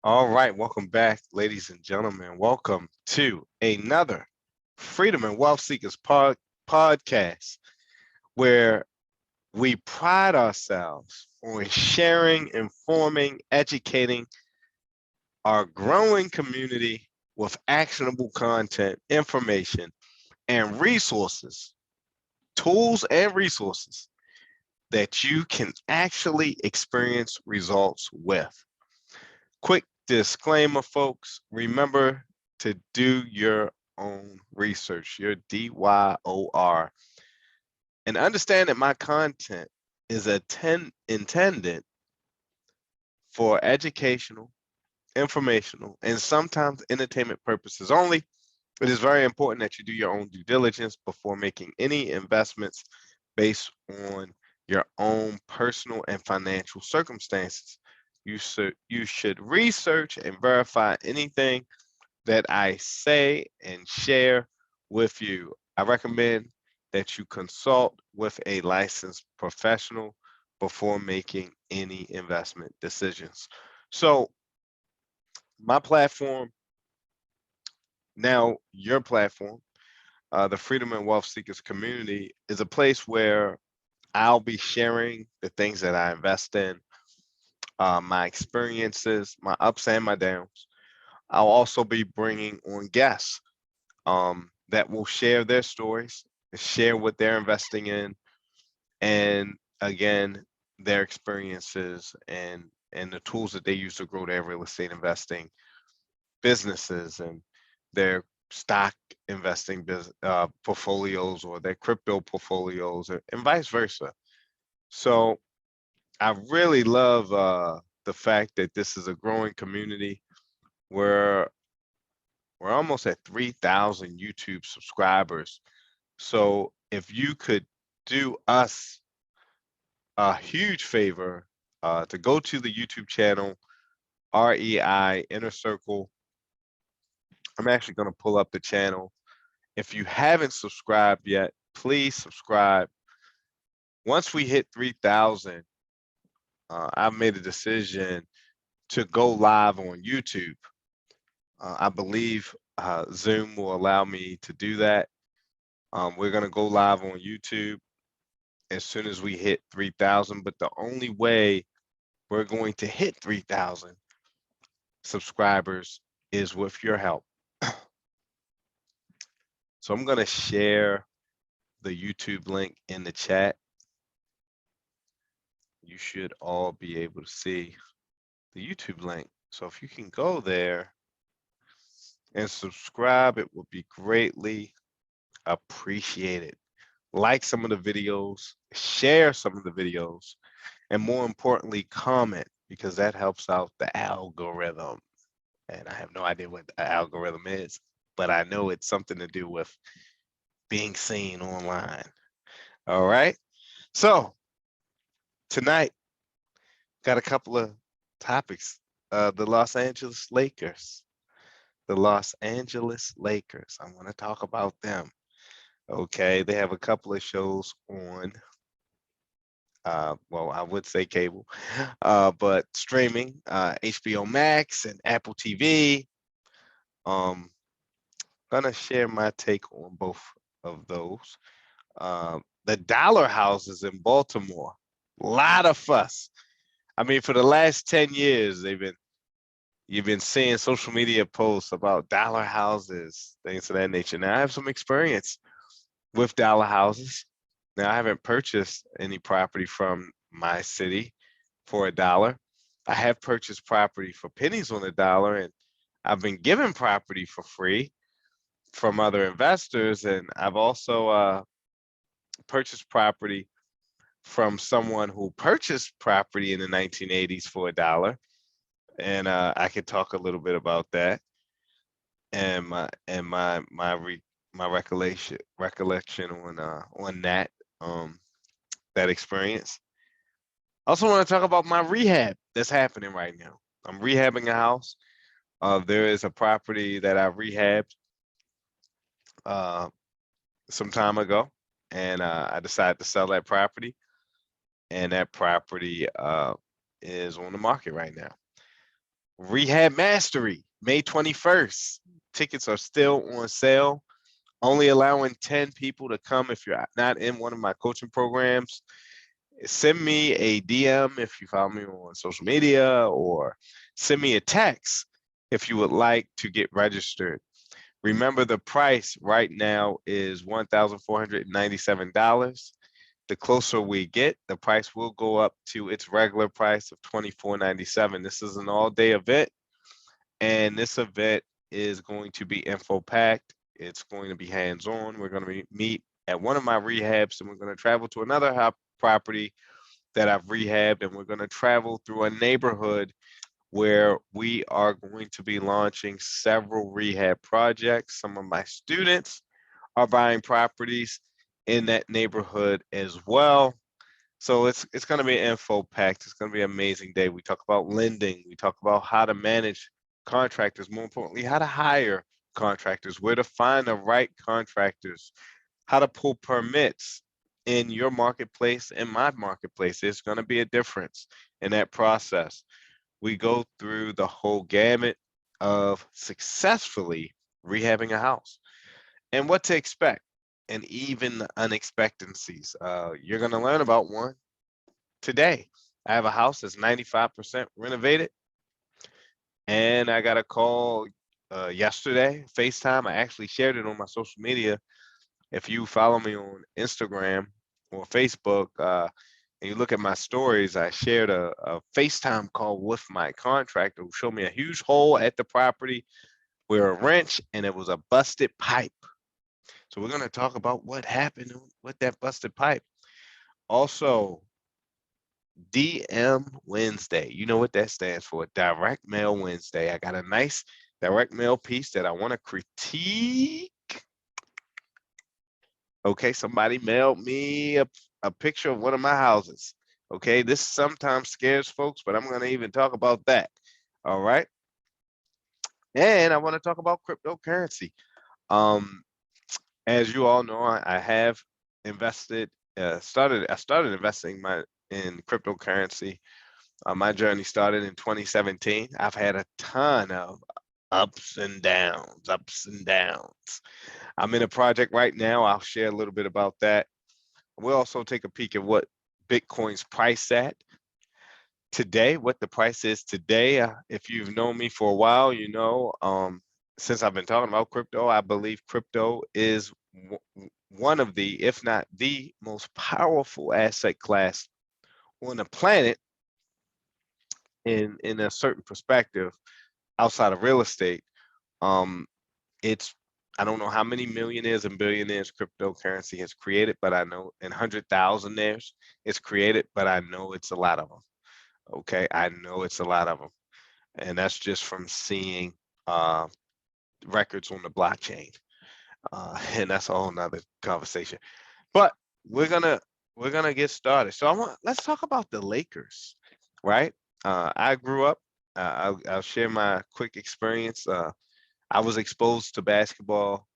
All right, welcome back, ladies and gentlemen. Welcome to another Freedom and Wealth Seekers podcast, where we pride ourselves on sharing, informing, educating our growing community with actionable content, information, and resources, tools and resources that you can actually experience results with. Quick disclaimer, folks. Remember to do your own research, your DYOR, and understand that my content is intended for educational, informational, and sometimes entertainment purposes only. It is very important that you do your own due diligence before making any investments based on your own personal and financial circumstances. You should research and verify anything that I say and share with you. I recommend that you consult with a licensed professional before making any investment decisions. So, my platform, now your platform, the Freedom and Wealth Seekers community, is a place where I'll be sharing the things that I invest in, my experiences, my ups and my downs. I'll also be bringing on guests that will share their stories, share what they're investing in, and again, their experiences and the tools that they use to grow their real estate investing businesses and their stock investing portfolios or their crypto portfolios, and vice versa. So I really love the fact that this is a growing community where we're almost at 3,000 YouTube subscribers. So if you could do us a huge favor to go to the YouTube channel, REI Inner Circle. I'm actually going to pull up the channel. If you haven't subscribed yet, please subscribe. Once we hit 3,000, I've made a decision to go live on YouTube. I believe Zoom will allow me to do that. We're going to go live on YouTube as soon as we hit 3,000, but the only way we're going to hit 3,000 subscribers is with your help. So I'm going to share the YouTube link in the chat. You should all be able to see the YouTube link. So if you can go there and subscribe, it would be greatly appreciated. Like some of the videos, share some of the videos, and more importantly, comment, because that helps out the algorithm. And I have no idea what the algorithm is, but I know it's something to do with being seen online. All right. So tonight, got a couple of topics. The Los Angeles Lakers. The Los Angeles Lakers. I want to talk about them. Okay. They have a couple of shows on, well, I would say cable, but streaming, HBO Max and Apple TV. Um, gonna share my take on both of those. The dollar houses in Baltimore, a lot of fuss. I mean, for the last 10 years, you've been seeing social media posts about dollar houses, things of that nature. Now I have some experience with dollar houses. Now I haven't purchased any property from my city for a dollar. I have purchased property for pennies on the dollar, and I've been given property for free from other investors, and I've also purchased property from someone who purchased property in the 1980s for a dollar, and I could talk a little bit about that and my recollection on that experience. I also want to talk about my rehab that's happening right now. I'm rehabbing a house. There is a property that I rehabbed uh, some time ago, and I decided to sell that property, and that property is on the market right now. Rehab Mastery, May 21st. Tickets are still on sale. Only allowing 10 people to come if you're not in one of my coaching programs. Send me a DM if you follow me on social media, or send me a text if you would like to get registered. Remember, the price right now is $1,497. The closer we get, the price will go up to its regular price of $24.97. This is an all-day event, and this event is going to be info packed. It's going to be hands-on. We're going to meet at one of my rehabs, and we're going to travel to another property that I've rehabbed, and we're going to travel through a neighborhood where we are going to be launching several rehab projects. Some of my students are buying properties in that neighborhood as well. So it's going to be info packed. It's going to be an amazing day. We talk about lending. We talk about how to manage contractors. More importantly, how to hire contractors, where to find the right contractors, how to pull permits in your marketplace and my marketplace. There's going to be a difference in that process. We go through the whole gamut of successfully rehabbing a house and what to expect, and even the unexpectancies. You're going to learn about one today. I have a house that's 95% renovated, and I got a call yesterday, FaceTime. I actually shared it on my social media. If you follow me on Instagram or Facebook, and you look at my stories, I shared a FaceTime call with my contractor who showed me a huge hole at the property with a wrench, and it was a busted pipe. So we're going to talk about what happened with that busted pipe. Also, DM Wednesday. You know what that stands for? Direct Mail Wednesday. I got a nice direct mail piece that I want to critique. Okay, somebody mailed me a picture of one of my houses. Okay, this sometimes scares folks, but I'm going to even talk about that. All right. And I want to talk about cryptocurrency. Um, as you all know, I have invested, I started investing in cryptocurrency. My journey started in 2017. I've had a ton of ups and downs, ups and downs. I'm in a project right now. I'll share a little bit about that. We'll also take a peek at what Bitcoin's price at today, what the price is today. If you've known me for a while, you know, since I've been talking about crypto, I believe crypto is one of the, if not the most powerful asset class on the planet in a certain perspective outside of real estate. Um, it's I don't know how many millionaires and billionaires cryptocurrency has created, but I know in 100,000 it's created, but I know it's a lot of them. Okay, I know it's a lot of them, and that's just from seeing uh, records on the blockchain, and that's a whole nother conversation. But we're gonna we're gonna get started. So let's talk about the Lakers, right? I grew up. I'll share my quick experience. I was exposed to basketball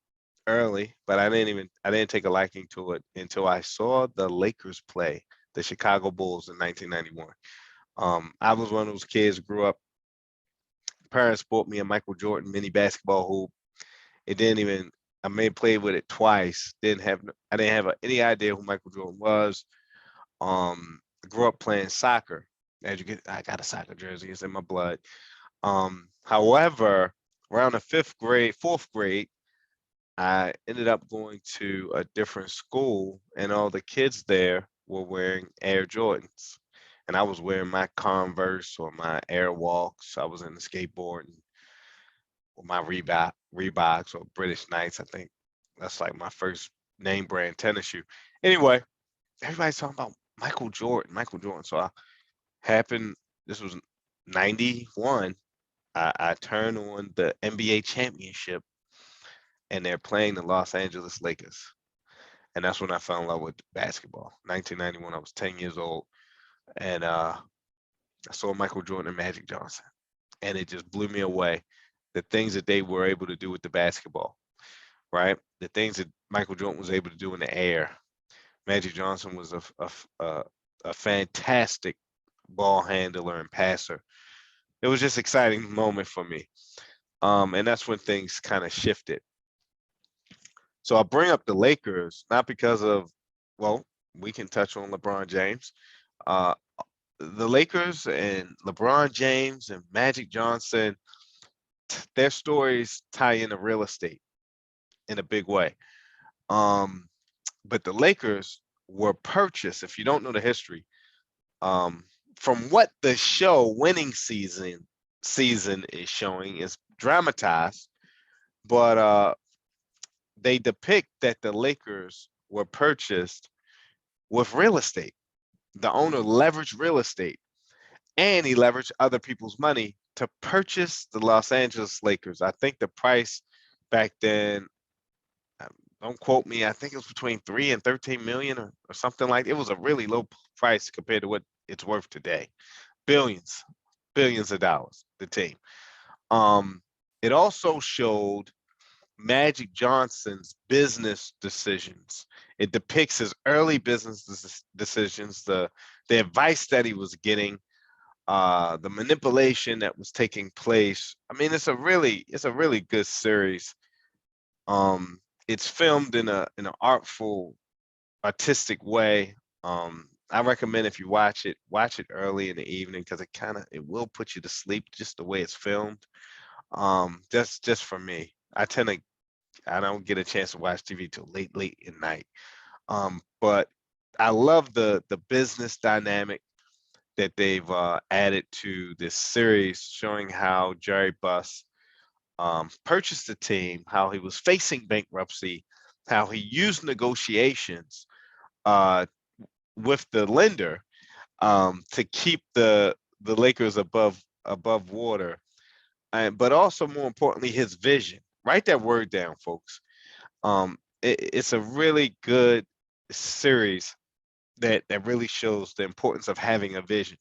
early, but I didn't take a liking to it until I saw the Lakers play the Chicago Bulls in 1991. I was one of those kids grew up. Parents bought me a Michael Jordan mini basketball hoop. It didn't even. I may have played with it twice. I didn't have any idea who Michael Jordan was. Grew up playing soccer. As you get, I got a soccer jersey. It's in my blood. However, around the fourth grade, I ended up going to a different school, and all the kids there were wearing Air Jordans. And I was wearing my Converse or my Airwalks. I was in the skateboarding with my Reeboks or British Knights. I think that's like my first name brand tennis shoe. Anyway, everybody's talking about Michael Jordan, Michael Jordan. So this was 91. I turned on the NBA championship, and they're playing the Los Angeles Lakers. And that's when I fell in love with basketball. 1991, I was 10 years old, and I saw Michael Jordan and Magic Johnson, and it just blew me away. The things that they were able to do with the basketball, right? The things that Michael Jordan was able to do in the air. Magic Johnson was a fantastic ball handler and passer. it was just exciting moment for me. And that's when things kind of shifted. So I bring up the Lakers not because of, well, we can touch on LeBron James. Uh, the Lakers and LeBron James and Magic Johnson, their stories tie into real estate in a big way. Um, but the Lakers were purchased, if you don't know the history, um, from what the show Winning season is showing is dramatized, but they depict that the Lakers were purchased with real estate. The owner leveraged real estate and he leveraged other people's money to purchase the Los Angeles Lakers. I think the price back then, um, don't quote me, I think it was between 3 and 13 million or something like that. It was a really low price compared to what it's worth today. Billions, billions of dollars, the team. Um, it also showed Magic Johnson's business decisions. It depicts his early business decisions, the advice that he was getting, the manipulation that was taking place. I mean, it's a really good series. Um, it's filmed in an artful, artistic way. I recommend if you watch it early in the evening because it will put you to sleep just the way it's filmed. Just for me, I don't get a chance to watch TV till late at night. But I love the business dynamic that they've added to this series, showing how Jerry Buss purchased the team, how he was facing bankruptcy, how he used negotiations uh, with the lender to keep the Lakers above water, but also more importantly, his vision. Write that word down, folks. It's a really good series that really shows the importance of having a vision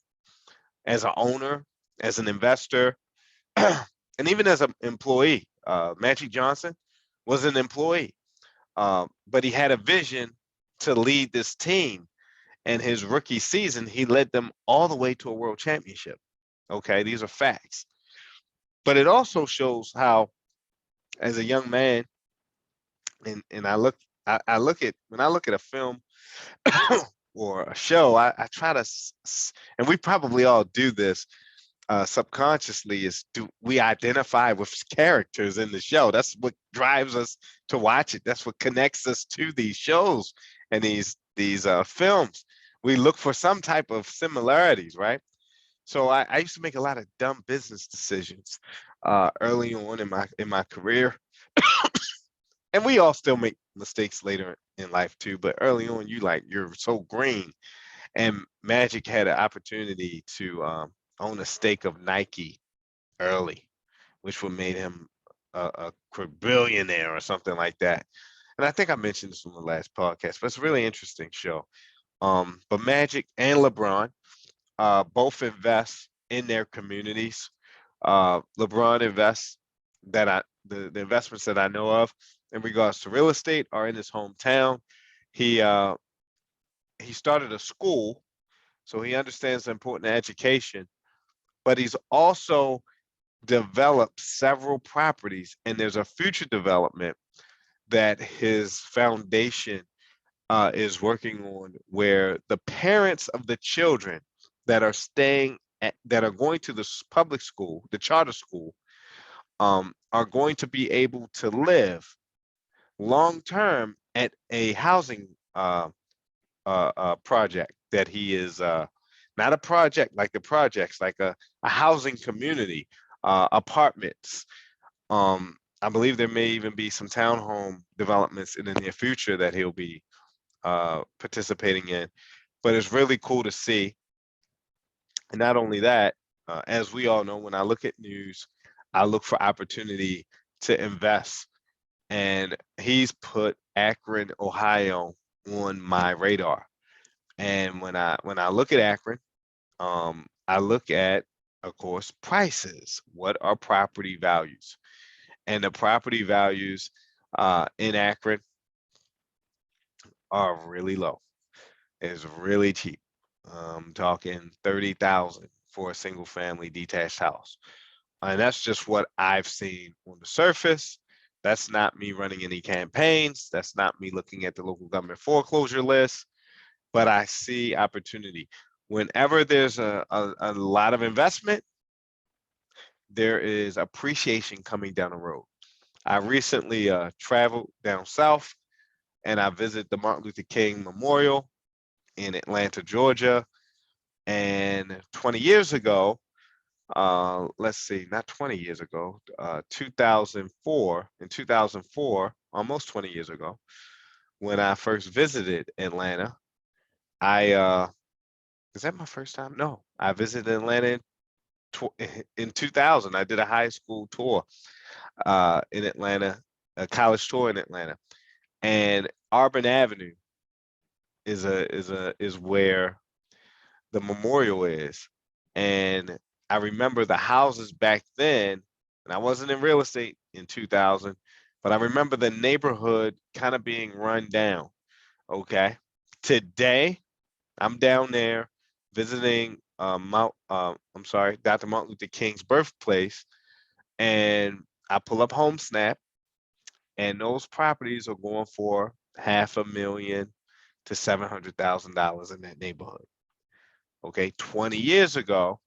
as an owner, as an investor, and even as an employee. Magic Johnson was an employee, but he had a vision to lead this team. And his rookie season, he led them all the way to a world championship. Okay, these are facts. But it also shows how, as a young man, and I look at when I look at a film or a show, I try to, and we probably all do this subconsciously, is do we identify with characters in the show? That's what drives us to watch it. That's what connects us to these shows and these films. We look for some type of similarities, right? So I used to make a lot of dumb business decisions early on in my career, and we all still make mistakes later in life too. But early on, you're so green. And Magic had an opportunity to own a stake of Nike early, which would made him a billionaire or something like that. And I think I mentioned this on the last podcast, but it's a really interesting show. But Magic and LeBron both invest in their communities. LeBron invests the investments that I know of in regards to real estate are in his hometown. He uh, he started a school, so he understands the importance of education. But he's also developed several properties, and there's a future development that his foundation is working on, where the parents of the children that are that are going to the public school, the charter school, are going to be able to live long term at a housing project that he is not a project like the projects, like a housing community, apartments. I believe there may even be some townhome developments in the near future that he'll be participating in. But it's really cool to see. And not only that, as we all know, when I look at news, I look for opportunity to invest. And he's put Akron, Ohio on my radar. And when I look at Akron, I look at, of course, prices. What are property values? And the property values in Akron are really low. It's really cheap. Talking 30,000, for a single family detached house. And that's just what I've seen on the surface. That's not me running any campaigns. That's not me looking at the local government foreclosure list, but I see opportunity. Whenever there's a lot of investment, there is appreciation coming down the road. I recently traveled down south and I visited the Martin Luther King Memorial in Atlanta, Georgia. And 20 years ago, let's see, not 20 years ago, 2004, in 2004, almost 20 years ago, when I first visited Atlanta, I is that my first time? No, I visited Atlanta in 2000. I did a high school tour in Atlanta, a college tour in Atlanta, and Auburn Avenue is where the memorial is. And I remember the houses back then, and I wasn't in real estate in 2000, but I remember the neighborhood kind of being run down. Okay. Today, I'm down there visiting I'm sorry, Dr. Martin Luther King's birthplace, and I pull up HomeSnap, and those properties are going for $500,000 to $700,000 in that neighborhood. Okay, 20 years ago,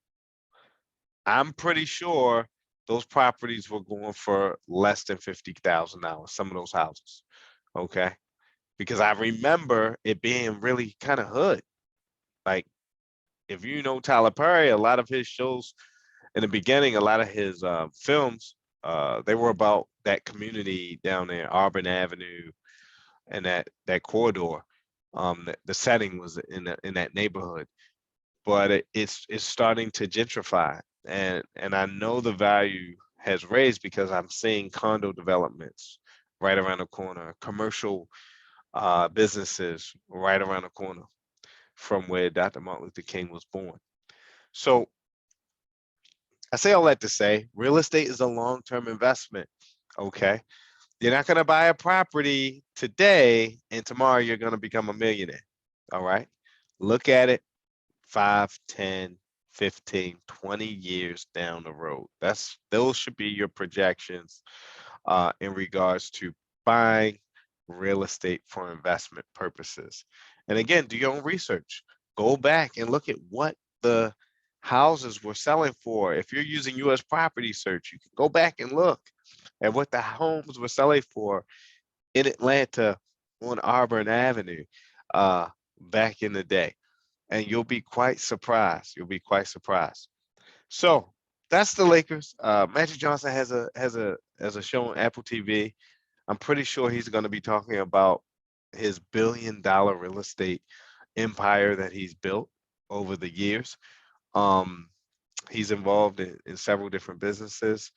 I'm pretty sure those properties were going for less than $50,000, some of those houses. Okay, because I remember it being really kind of hood. Like, if you know Tyler Perry, a lot of his shows in the beginning, a lot of his films, they were about that community down there, Auburn Avenue, and that corridor. The setting was in that neighborhood, but it's starting to gentrify, and I know the value has raised because I'm seeing condo developments right around the corner, commercial businesses right around the corner from where Dr. Martin Luther King was born. So I say all that to say real estate is a long-term investment. Okay. You're not going to buy a property today and tomorrow you're going to become a millionaire. All right. Look at it 5, 10, 15, 20 years down the road. Those should be your projections in regards to buying real estate for investment purposes. And again, do your own research. Go back and look at what the houses were selling for. If you're using US property search, you can go back and look at what the homes were selling for in Atlanta on Auburn Avenue back in the day. And you'll be quite surprised. You'll be quite surprised. So that's the Lakers. Magic Johnson has a show on Apple TV. I'm pretty sure he's going to be talking about his $1 billion real estate empire that he's built over the years. Um, he's involved in several different businesses,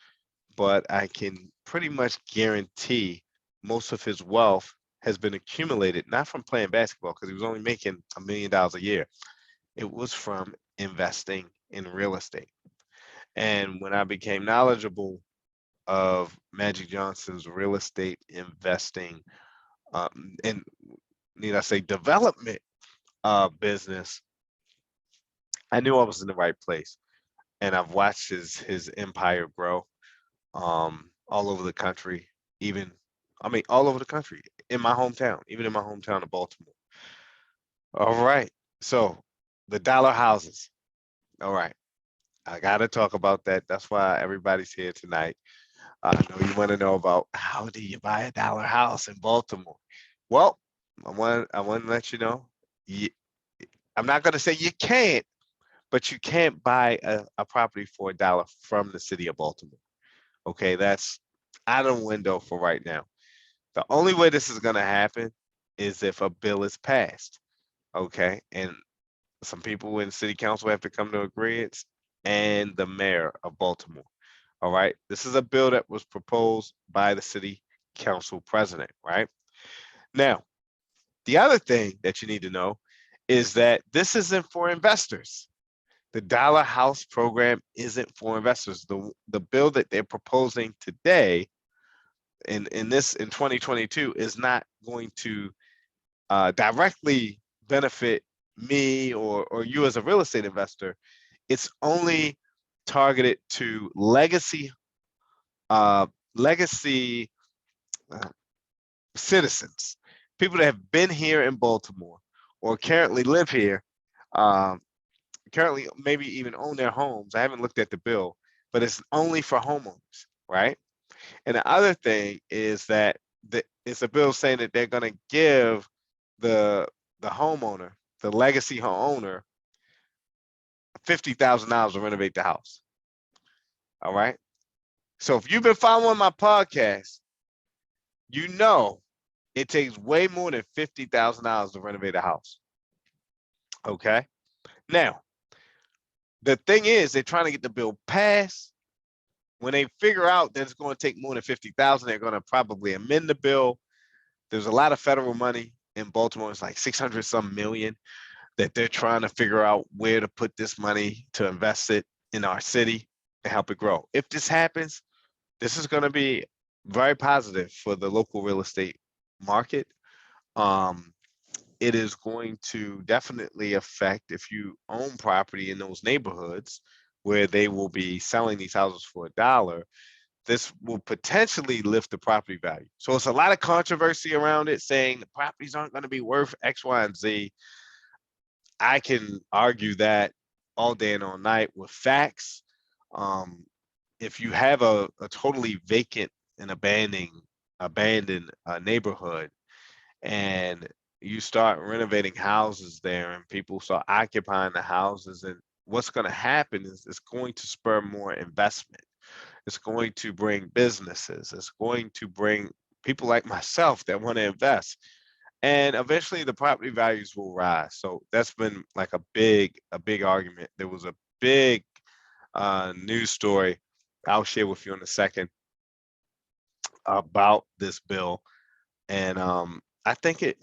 but I can pretty much guarantee most of his wealth has been accumulated not from playing basketball because he was only making $1 million a year. It was from investing in real estate. And when I became knowledgeable of Magic Johnson's real estate investing and need I say development business, I knew I was in the right place. And I've watched his empire grow all over the country, even I mean all over the country, in my hometown, even in my hometown of Baltimore. All right. So the dollar houses. All right. I gotta talk about that. That's why everybody's here tonight. I know you want to know about how do you buy a dollar house in Baltimore. Well, I want to let you know. You, I'm not gonna say you can't, but you can't buy a property for $1 from the city of Baltimore. Okay, that's out of the window for right now. The only way this is gonna happen is if a bill is passed. Okay, and some people in city council have to come to agreement, and the mayor of Baltimore. All right. This is a bill that was proposed by the city council president, right? Now, the other thing that you need to know is that this isn't for investors. The Dollar House program isn't for investors. The bill that they're proposing today in 2022 is not going to directly benefit me or you as a real estate investor. It's only targeted to uh, legacy uh, citizens, people that have been here in Baltimore or currently live here, um, currently maybe even own their homes. I haven't looked at the bill, but it's only for homeowners, right? And the other thing is that it's a bill saying that they're going to give the the homeowner, the legacy homeowner, $50,000 to renovate the house. All right. So if you've been following my podcast, you know it takes way more than $50,000 to renovate a house. Okay. Now, the thing is, they're trying to get the bill passed. When they figure out that it's going to take more than 50,000, they're going to probably amend the bill. There's a lot of federal money in Baltimore. It's like 600 some million that they're trying to figure out where to put this money to invest it in our city and help it grow. If this happens, this is going to be very positive for the local real estate market. Um, it is going to definitely affect if you own property in those neighborhoods where they will be selling these houses for $1. This will potentially lift the property value. So it's a lot of controversy around it, saying the properties aren't going to be worth X, Y, and Z. I can argue that all day and all night with facts. Um, if you have a totally vacant and abandoned neighborhood, and you start renovating houses there, and people start occupying the houses, and what's going to happen is it's going to spur more investment. It's going to bring businesses. It's going to bring people like myself that want to invest. And eventually the property values will rise. So that's been like a big argument. There was a big news story I'll share with you in a second about this bill. And I think it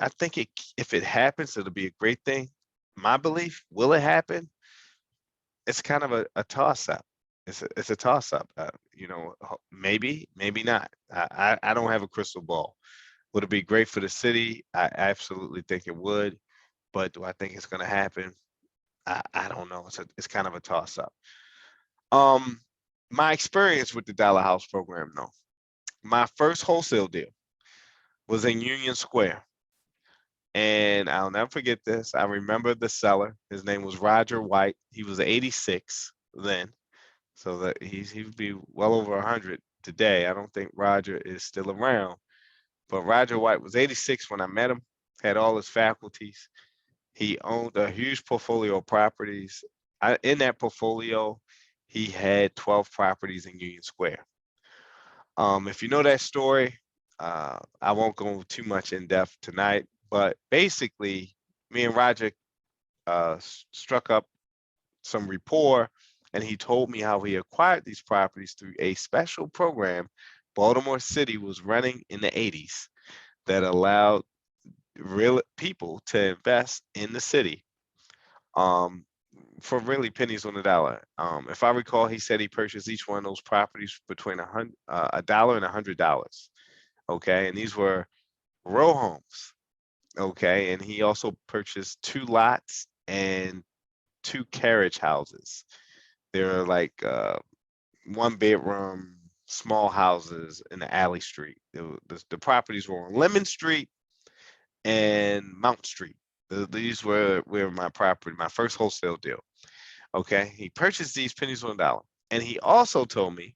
if it happens, it'll be a great thing. My belief, will it happen? It's kind of a toss up. It's a toss up. Maybe, maybe not. I don't have a crystal ball. Would it be great for the city? I absolutely think it would. But do I think it's going to happen? I don't know. It's kind of a toss up. Um, my experience with the Dollar House program, though, my first wholesale deal was in Union Square, and I'll never forget this. I remember the seller. His name was Roger White. He was 86 then, so that he would be well over 100 today. I don't think Roger is still around, but Roger White was 86 when I met him. Had all his faculties. He owned a huge portfolio of properties. In that portfolio, he had 12 properties in Union Square. If you know that story, I won't go too much in depth tonight, but basically, me and Roger struck up some rapport, and he told me how he acquired these properties through a special program Baltimore City was running in the 80s that allowed real people to invest in the city um, for really pennies on the dollar. If I recall, he said he purchased each one of those properties between a dollar and $100. Okay, and these were row homes. Okay, and he also purchased 2 lots and 2 carriage houses. They're like 1 bedroom small houses in the alley street. The properties were on Lemon Street and Mount Street. These were my property, my first wholesale deal. Okay, he purchased these pennies on the dollar, and he also told me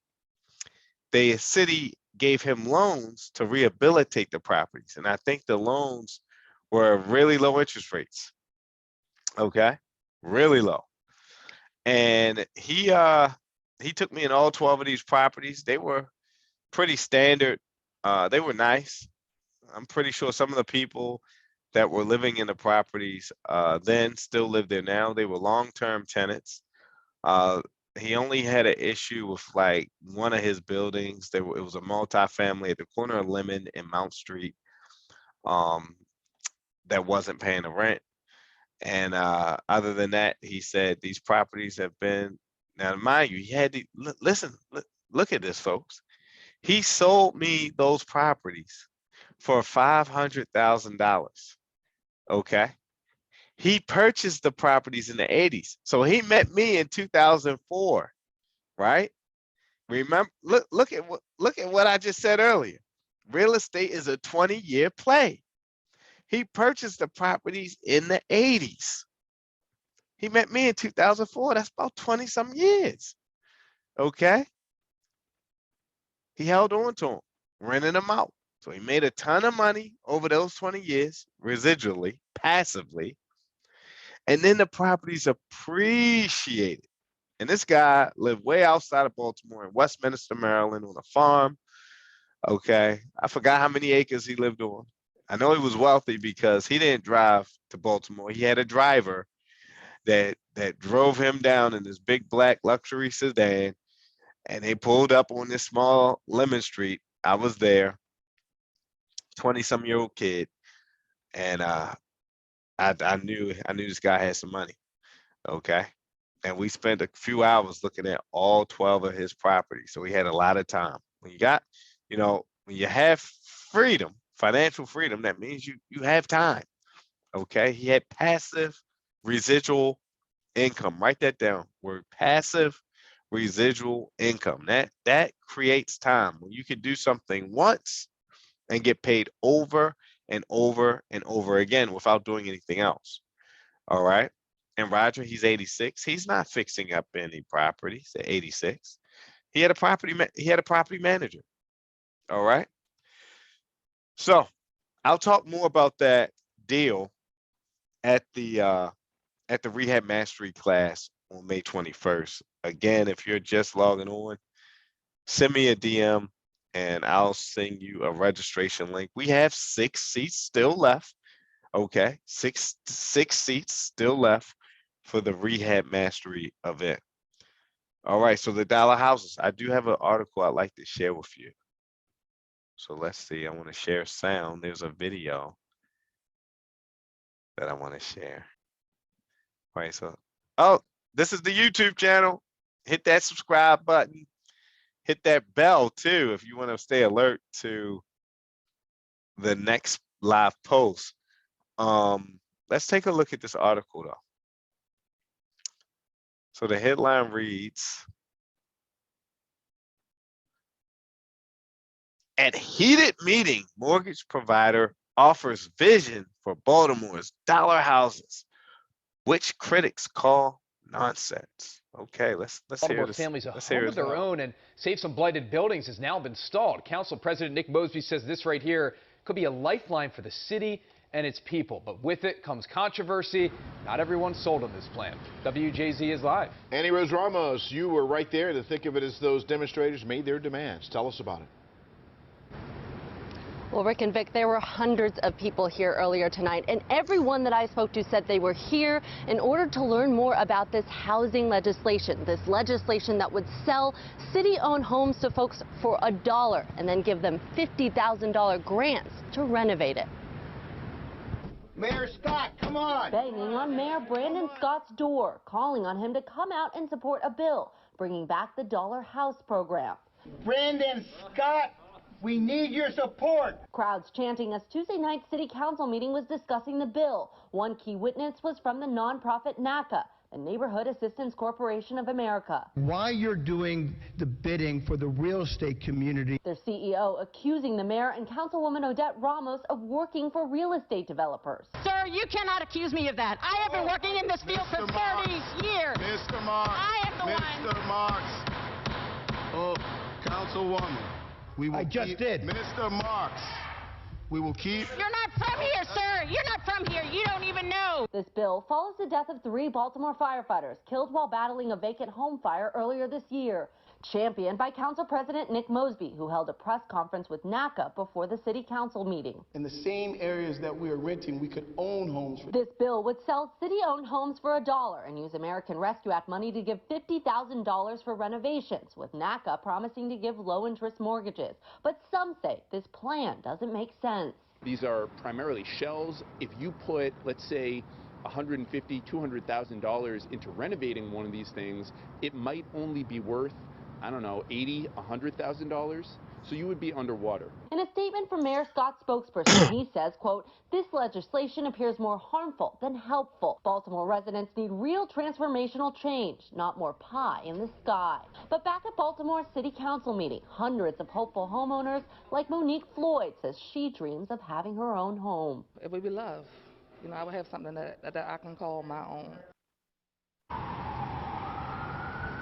the city gave him loans to rehabilitate the properties, and I think the loans were really low interest rates. Okay, really low. And he took me in all 12 of these properties. They were pretty standard. They were nice. I'm pretty sure some of the people that were living in the properties then still live there now. They were long-term tenants. Uh, he only had an issue with like one of his buildings. It was a multi-family at the corner of Lemon and Mount Street um, that wasn't paying the rent. And other than that, he said these properties have been, now mind you, he had to listen, look at this, folks. He sold me those properties for $500,000. Okay. He purchased the properties in the 80s. So he met me in 2004, right? Remember, look at what I just said earlier. Real estate is a 20-year play. He purchased the properties in the 80s. He met me in 2004. That's about 20 some years. Okay. He held on to them, renting them out. So he made a ton of money over those 20 years, residually, passively. And then the properties appreciated. And this guy lived way outside of Baltimore in Westminster, Maryland, on a farm. Okay. I forgot how many acres he lived on. I know he was wealthy because he didn't drive to Baltimore. He had a driver that drove him down in this big black luxury sedan, and they pulled up on this small Lemon Street. I was there, 20-some-year-old kid, and I knew this guy had some money. Okay. And we spent a few hours looking at all 12 of his properties. So we had a lot of time. When you got, when you have freedom, financial freedom, that means you have time. Okay. He had passive residual income. Write that down. Word passive residual income. That creates time when you can do something once and get paid over and over and over again without doing anything else. All right. And Roger, he's 86. He's not fixing up any properties at 86. He had a property manager. All right. So I'll talk more about that deal at the Rehab Mastery class on May 21st. Again, if you're just logging on, send me a DM and I'll send you a registration link. We have 6 seats still left. Okay, six seats still left for the Rehab Mastery event. All right, so the dollar houses. I do have an article I'd like to share with you. So let's see. I want to share sound. There's a video that I want to share. All right, so this is the YouTube channel. Hit that subscribe button. Hit that bell too if you want to stay alert to the next live post. Let's take a look at this article though. So the headline reads, at heated meeting, mortgage provider offers vision for Baltimore's dollar houses, which critics call nonsense. Okay, let's hear this. Families a home of their own and save some blighted buildings has now been stalled. Council President Nick Mosby says this right here could be a lifeline for the city and its people. But with it comes controversy. Not everyone's sold on this plan. WJZ is live. Annie Rose Ramos, you were right there to think of it as those demonstrators made their demands. Tell us about it. Well, Rick and Vic, there were hundreds of people here earlier tonight, and everyone that I spoke to said they were here in order to learn more about this housing legislation, that would sell city-owned homes to folks for $1 and then give them $50,000 grants to renovate it. Mayor Scott, come on! Banging on Mayor Brandon Scott's door, calling on him to come out and support a bill bringing back the Dollar House program. Brandon Scott, we need your support. Crowds chanting as Tuesday night's city council meeting was discussing the bill. One key witness was from the nonprofit NACA, the Neighborhood Assistance Corporation of America. Why you're doing the bidding for the real estate community. Their CEO accusing the mayor and Councilwoman Odette Ramos of working for real estate developers. Sir, you cannot accuse me of that. I have been working in this field for 30 years. Mr. Marks. I am the one. Mr. Marks. Oh, Councilwoman. I just did. Mr. Marks. We will keep. You're not from here, sir. You're not from here. You don't even know. This bill follows the death of 3 Baltimore firefighters killed while battling a vacant home fire earlier this year. Championed by Council President Nick Mosby, who held a press conference with NACA before the city council meeting. In the same areas that we are renting, we could own homes. This bill would sell city-owned homes for $1 and use American Rescue Act money to give $50,000 for renovations, with NACA promising to give low-interest mortgages. But some say this plan doesn't make sense. These are primarily shells. If you put, let's say, $150,000, $200,000 into renovating one of these things, it might only be worth, I don't know, $80,000, $100,000. So you would be underwater. In a statement from Mayor Scott's spokesperson, he says, quote, this legislation appears more harmful than helpful. Baltimore residents need real transformational change, not more pie in the sky. But back at Baltimore's City Council meeting, hundreds of hopeful homeowners like Monique Floyd says she dreams of having her own home. It would be love. You know, I would have something that I can call my own.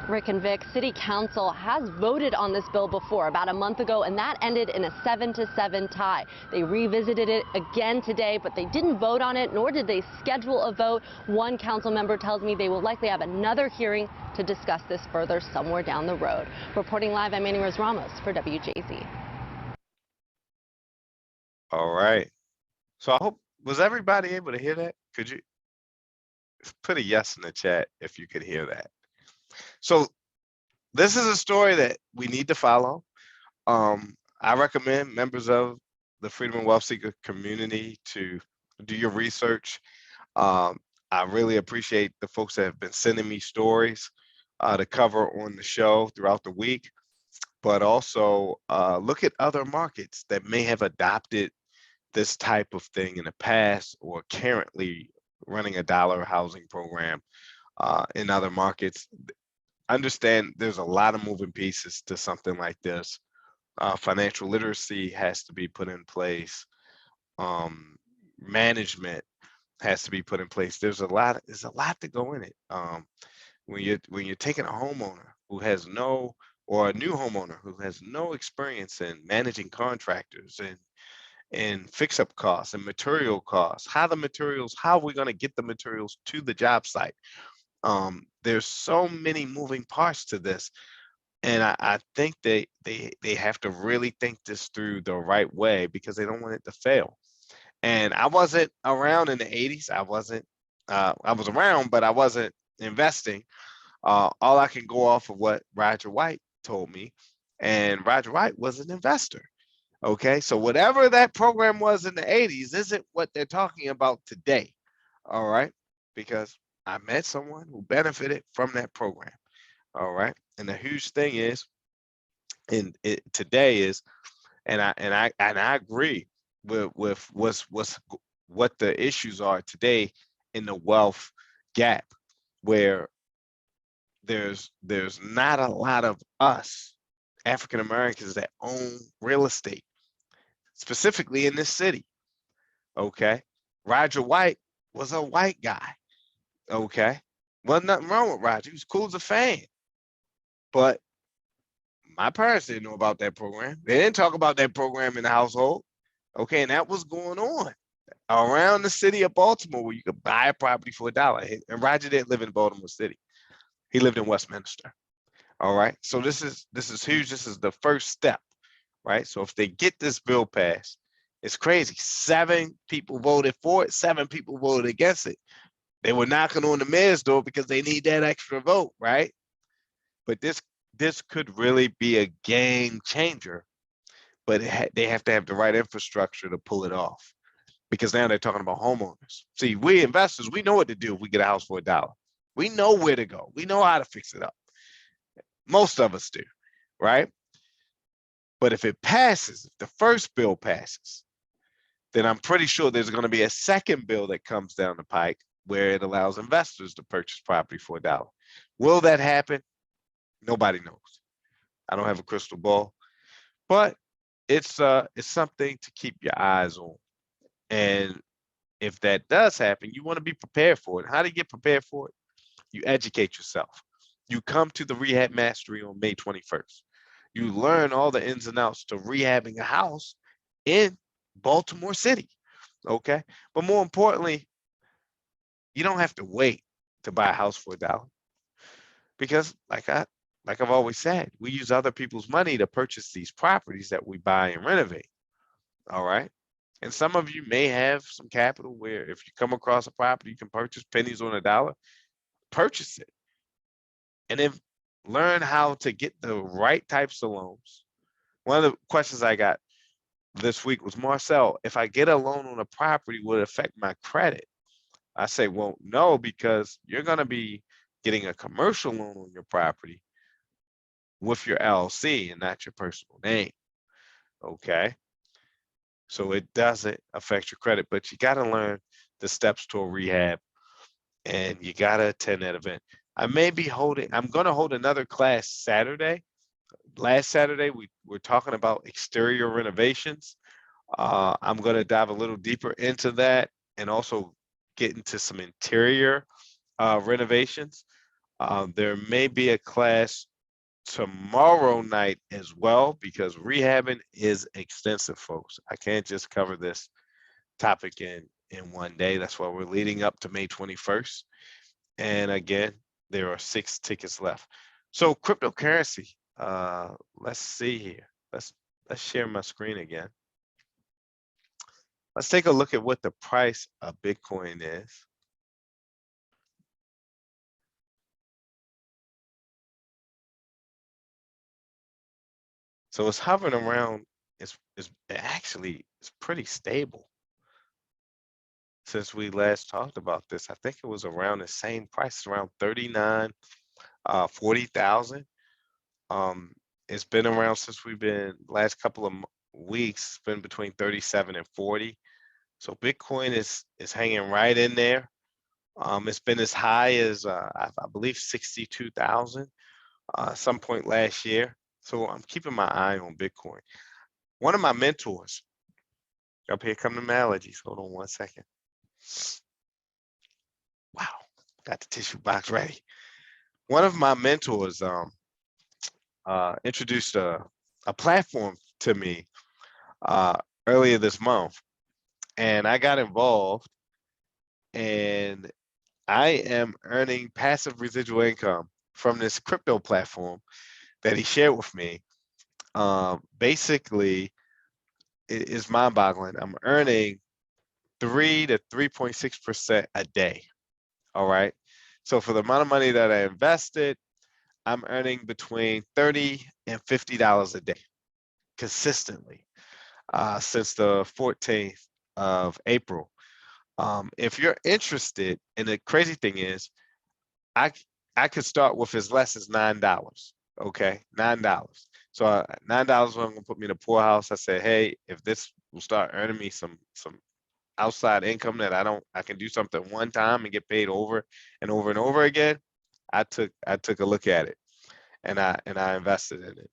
Rick and Vic, City Council has voted on this bill before, about a month ago, and that ended in a 7-7 tie. They revisited it again today, but they didn't vote on it, nor did they schedule a vote. One council member tells me they will likely have another hearing to discuss this further somewhere down the road. Reporting live, I'm Manny Rose Ramos for WJZ. All right. So I hope, was everybody able to hear that? Could you put a yes in the chat if you could hear that? So this is a story that we need to follow. I recommend members of the Freedom and Wealth Seeker community to do your research. I really appreciate the folks that have been sending me stories to cover on the show throughout the week, but also look at other markets that may have adopted this type of thing in the past or currently running a dollar housing program in other markets. Understand there's a lot of moving pieces to something like this. Financial literacy has to be put in place. Management has to be put in place. There's a lot to go in it. When you're taking a homeowner who has no, or a new homeowner who has no experience in managing contractors and fix-up costs and material costs, how are we going to get the materials to the job site? There's so many moving parts to this, and I think they have to really think this through the right way because they don't want it to fail. And I wasn't around in the 80s. I was around, but I wasn't investing. All I can go off of what Roger White told me, and Roger White was an investor. Okay, so whatever that program was in the 80s isn't what they're talking about today. All right, because I met someone who benefited from that program. All right. And the huge thing is, today is, and I agree with what the issues are today in the wealth gap, where there's not a lot of us African Americans that own real estate, specifically in this city. Okay. Roger White was a white guy. Okay. Wasn't nothing wrong with Roger. He was cool as a fan. But my parents didn't know about that program. They didn't talk about that program in the household. Okay. And that was going on around the city of Baltimore, where you could buy a property for $1. And Roger didn't live in Baltimore City. He lived in Westminster. All right. So this is huge. This is the first step. Right. So if they get this bill passed, it's crazy. 7 people voted for it. 7 people voted against it. They were knocking on the mayor's door because they need that extra vote, right? But this could really be a game changer, but they have to have the right infrastructure to pull it off, because now they're talking about homeowners. See, we investors, we know what to do if we get a house for $1. We know where to go. We know how to fix it up. Most of us do, right? But if it passes, if the first bill passes, then I'm pretty sure there's going to be a second bill that comes down the pike where it allows investors to purchase property for $1. Will that happen? Nobody knows. I don't have a crystal ball, but it's something to keep your eyes on. And if that does happen, you want to be prepared for it. How do you get prepared for it? You educate yourself. You come to the Rehab Mastery on May 21st. You learn all the ins and outs to rehabbing a house in Baltimore City. Okay. But more importantly, you don't have to wait to buy a house for $1, because like I've always said, we use other people's money to purchase these properties that we buy and renovate. All right. And some of you may have some capital where if you come across a property you can purchase pennies on $1, purchase it. And then learn how to get the right types of loans. One of the questions I got this week was, Marcel, if I get a loan on a property, will it affect my credit? I say, well, no, because you're going to be getting a commercial loan on your property with your LLC and not your personal name. Okay. So it doesn't affect your credit, but you got to learn the steps to a rehab and you got to attend that event. I'm going to hold another class Saturday. Last Saturday, we were talking about exterior renovations. I'm going to dive a little deeper into that and also get into some interior renovations. There may be a class tomorrow night as well because rehabbing is extensive, folks. I can't just cover this topic in one day. That's why we're leading up to May 21st. And again, there are 6 tickets left. So cryptocurrency, let's see here. Let's share my screen again. Let's take a look at what the price of Bitcoin is. So it's hovering around, it's pretty stable. Since we last talked about this, I think it was around the same price, around 39, 40,000. It's been around since we've been last couple of weeks. It's been between 37 and 40. So Bitcoin is hanging right in there. It's been as high as I believe 62,000 some point last year. So I'm keeping my eye on Bitcoin. One of my mentors, up here come the allergies. Hold on one second. Wow, got the tissue box ready. One of my mentors introduced a platform to me earlier this month, and I got involved, and I am earning passive residual income from this crypto platform that he shared with me. Basically, it is mind-boggling. I'm earning 3 to 3.6% a day. All right. So for the amount of money that I invested, I'm earning between $30 and $50 a day consistently since the 14th of April. If you're interested, and the crazy thing is, I could start with as less as $9. Okay, $9. So $9 was gonna put me in a poorhouse. I said, hey, if this will start earning me some outside income that I can do something one time and get paid over and over and over again. I took a look at it and I invested in it.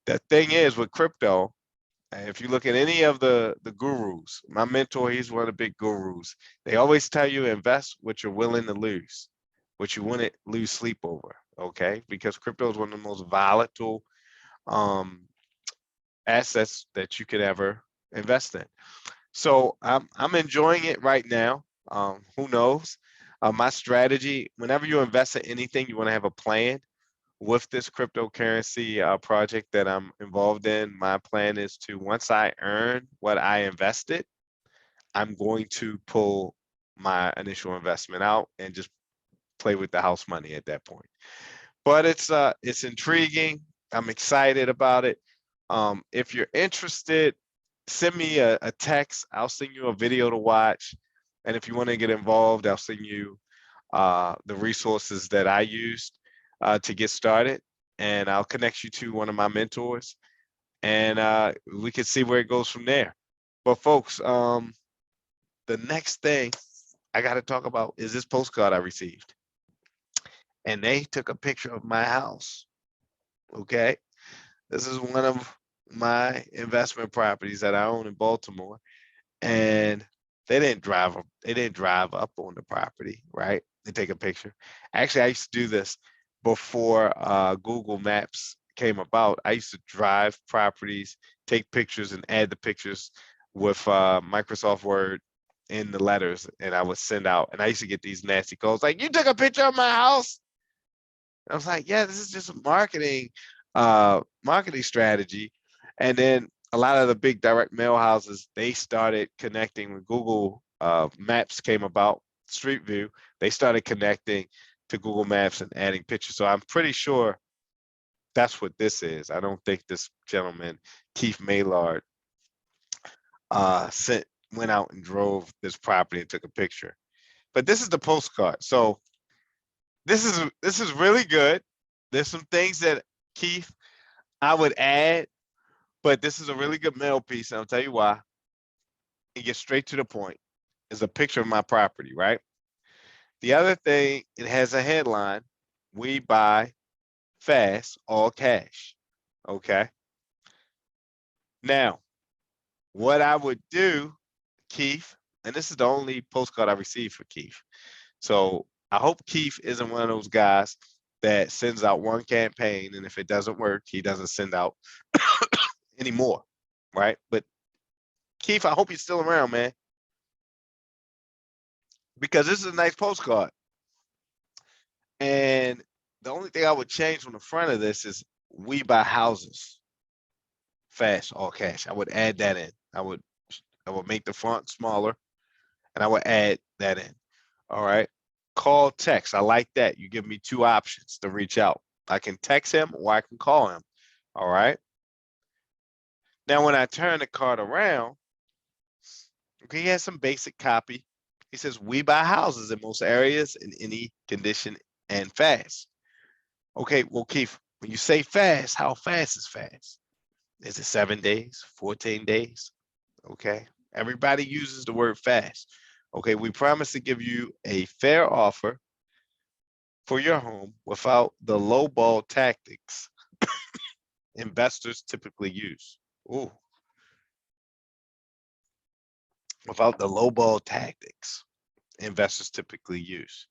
The thing is with crypto, if you look at any of the gurus, my mentor, he's one of the big gurus. They always tell you invest what you're willing to lose, what you wouldn't lose sleep over. Okay, because crypto is one of the most volatile assets that you could ever invest in. So I'm enjoying it right now. Who knows? My strategy, whenever you invest in anything, you want to have a plan. With this cryptocurrency project that I'm involved in, my plan is to, once I earn what I invested, I'm going to pull my initial investment out and just play with the house money at that point. But it's intriguing. I'm excited about it. If you're interested, send me a text. I'll send you a video to watch. And if you want to get involved, I'll send you the resources that I used to get started. And I'll connect you to one of my mentors. And we can see where it goes from there. But folks, the next thing I got to talk about is this postcard I received. And they took a picture of my house. Okay. This is one of my investment properties that I own in Baltimore. And they didn't drive up on the property, right? They take a picture. Actually, I used to do this before Google Maps came about. I used to drive properties, take pictures, and add the pictures with Microsoft Word in the letters, and I would send out. And I used to get these nasty calls like, "You took a picture of my house?" I was like, "Yeah, this is just a marketing strategy." And then a lot of the big direct mail houses, they started connecting when Google Maps came about, Street View. They started connecting to Google Maps and adding pictures. So I'm pretty sure that's what this is. I don't think this gentleman, Keith Maylard, went out and drove this property and took a picture. But this is the postcard. So this is really good. There's some things that, Keith, I would add But this is a really good mail piece, and I'll tell you why. It gets straight to the point. It's a picture of my property, right? The other thing, it has a headline: "We buy fast, all cash." Okay. Now, what I would do, Keith, and this is the only postcard I received for Keith. So I hope Keith isn't one of those guys that sends out one campaign, and if it doesn't work, he doesn't send out anymore, right? But Keith, I hope you're still around, man, because this is a nice postcard. And the only thing I would change from the front of this is "We buy houses fast, all cash." I would add that in. I would make the font smaller, and I would add that in. All right. Call, text. I like that. You give me two options to reach out. I can text him or I can call him. All right. Now, when I turn the card around, okay, he has some basic copy. He says, "We buy houses in most areas in any condition and fast." Okay, well, Keith, when you say fast, how fast is fast? Is it 7 days, 14 days? Okay, everybody uses the word fast. Okay, we promise to give you a fair offer for your home without the lowball tactics investors typically use. Ooh, without the lowball tactics investors typically use.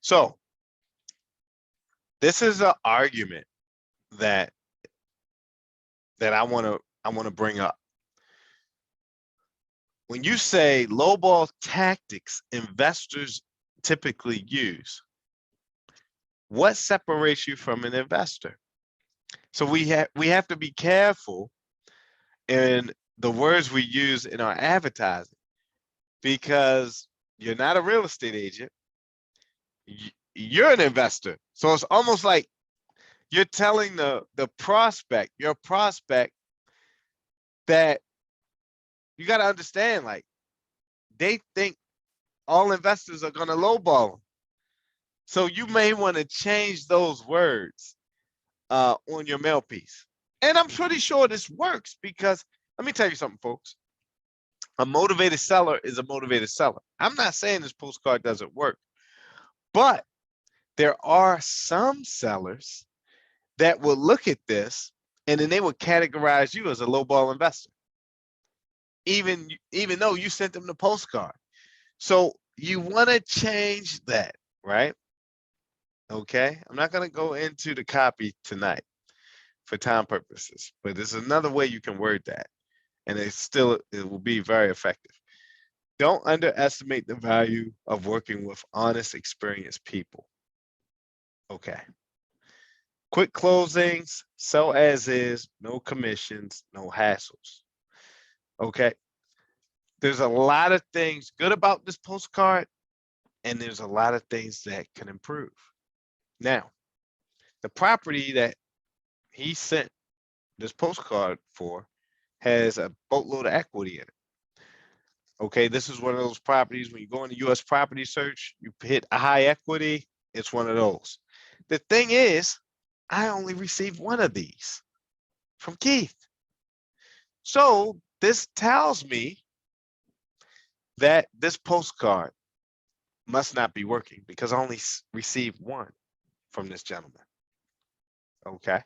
So this is an argument that I want to bring up. When you say lowball tactics investors typically use, what separates you from an investor? So we have to be careful in the words we use in our advertising, because you're not a real estate agent, you're an investor. So it's almost like you're telling your prospect, that you got to understand, like, they think all investors are going to lowball them. So you may want to change those words on your mail piece. And I'm pretty sure this works, because let me tell you something, folks. A motivated seller is a motivated seller. I'm not saying this postcard doesn't work, but there are some sellers that will look at this and then they would categorize you as a lowball investor, even though you sent them the postcard. So you want to change that, right? Okay, I'm not going to go into the copy tonight for time purposes, but there's another way you can word that, and it will be very effective. Don't underestimate the value of working with honest, experienced people. Okay. Quick closings, sell as is, no commissions, no hassles. Okay. There's a lot of things good about this postcard, and there's a lot of things that can improve. Now, the property that he sent this postcard for has a boatload of equity in it. Okay, this is one of those properties, when you go into US property search, you hit a high equity, it's one of those. The thing is, I only received one of these from Keith. So this tells me that this postcard must not be working, because I only received one from this gentleman. Okay,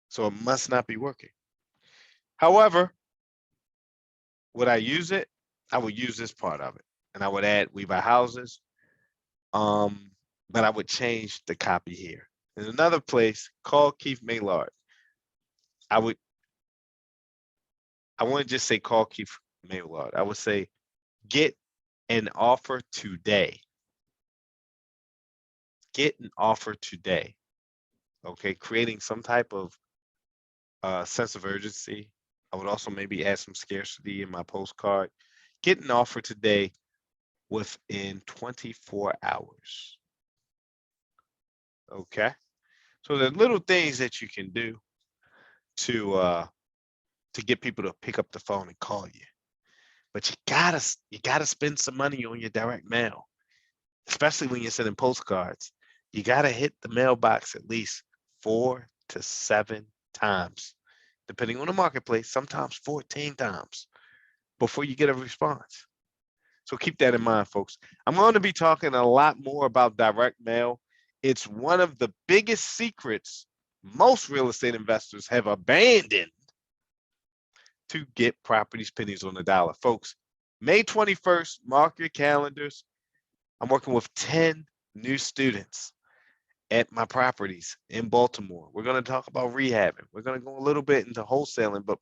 so it must not be working. However, would I use it? I would use this part of it, and I would add "We buy houses," but I would change the copy here. In another place, call Keith Maylard. I wouldn't just say call Keith Maylard. I would say get an offer today. Get an offer today. Okay, creating some type of sense of urgency. I would also maybe add some scarcity in my postcard. Get an offer today within 24 hours. Okay, so there's little things that you can do to get people to pick up the phone and call you. But you gotta spend some money on your direct mail, especially when you're sending postcards. You gotta hit the mailbox at least 4 to 7 times depending on the marketplace, sometimes 14 times before you get a response. So keep that in mind, folks. I'm going to be talking a lot more about direct mail. It's one of the biggest secrets most real estate investors have abandoned to get properties pennies on the dollar. Folks, May 21st, mark your calendars. I'm working with 10 new students at my properties in Baltimore. We're going to talk about rehabbing. We're going to go a little bit into wholesaling, but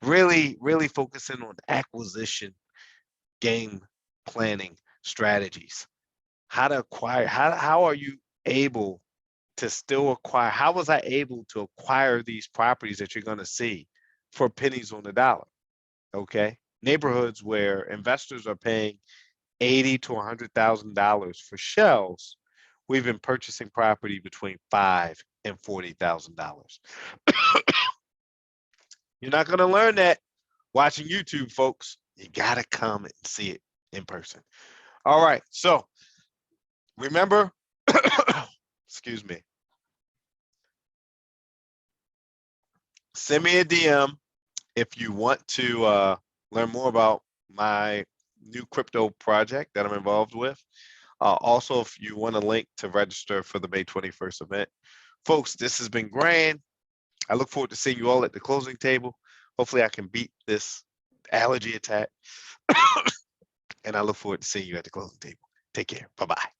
really, really focusing on acquisition, game planning strategies. How to acquire, how are you able to still acquire? How was I able to acquire these properties that you're going to see for pennies on the dollar? Okay. Neighborhoods where investors are paying $80,000 to $100,000 for shells, we've been purchasing property between $5,000 and $40,000. You're not going to learn that watching YouTube, folks. You got to come and see it in person. All right. So remember, excuse me, send me a DM if you want to learn more about my new crypto project that I'm involved with. Also, if you want a link to register for the May 21st event. Folks, this has been grand. I look forward to seeing you all at the closing table. Hopefully I can beat this allergy attack. And I look forward to seeing you at the closing table. Take care. Bye-bye.